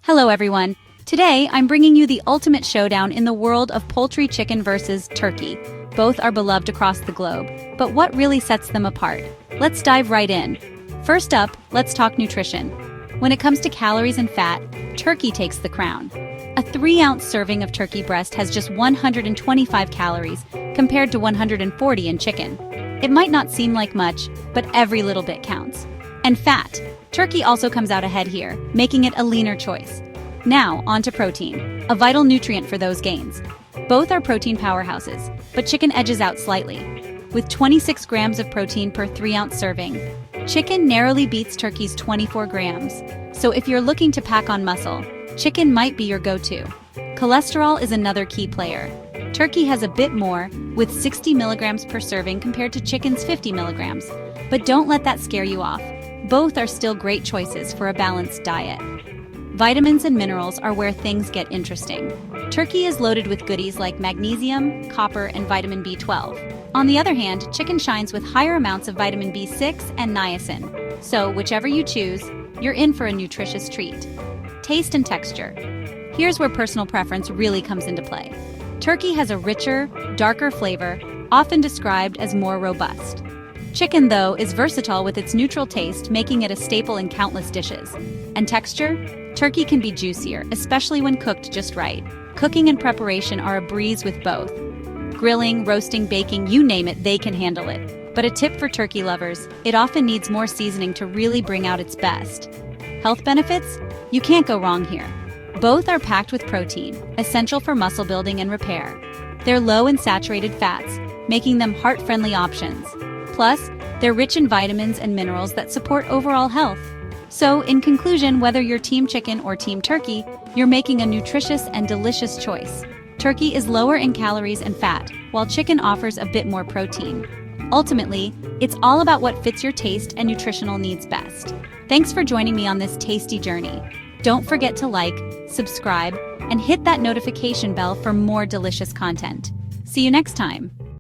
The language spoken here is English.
Hello everyone. Today I'm bringing you the ultimate showdown in the world of poultry chicken versus turkey. Both are beloved across the globe, but what really sets them apart? Let's dive right in. First up, let's talk nutrition. When it comes to calories and fat, turkey takes the crown. A 3-ounce serving of turkey breast has just 125 calories compared to 140 in chicken. It might not seem like much, but every little bit counts. And fat. Turkey also comes out ahead here, making it a leaner choice. Now, on to protein, a vital nutrient for those gains. Both are protein powerhouses, but chicken edges out slightly. With 26 grams of protein per 3-ounce serving, chicken narrowly beats turkey's 24 grams. So if you're looking to pack on muscle, chicken might be your go-to. Cholesterol is another key player. Turkey has a bit more, with 60 milligrams per serving compared to chicken's 50 milligrams. But don't let that scare you off. Both are still great choices for a balanced diet. Vitamins and minerals are where things get interesting. Turkey is loaded with goodies like magnesium, copper, and vitamin B12. On the other hand, chicken shines with higher amounts of vitamin B6 and niacin. So, whichever you choose, you're in for a nutritious treat. Taste and texture. Here's where personal preference really comes into play. Turkey has a richer, darker flavor, often described as more robust. Chicken, though, is versatile with its neutral taste, making it a staple in countless dishes. And texture? Turkey can be juicier, especially when cooked just right. Cooking and preparation are a breeze with both. Grilling, roasting, baking, you name it, they can handle it. But a tip for turkey lovers, it often needs more seasoning to really bring out its best. Health benefits? You can't go wrong here. Both are packed with protein, essential for muscle building and repair. They're low in saturated fats, making them heart-friendly options. Plus, they're rich in vitamins and minerals that support overall health. So, in conclusion, whether you're team chicken or team turkey, you're making a nutritious and delicious choice. Turkey is lower in calories and fat, while chicken offers a bit more protein. Ultimately, it's all about what fits your taste and nutritional needs best. Thanks for joining me on this tasty journey. Don't forget to like, subscribe, and hit that notification bell for more delicious content. See you next time.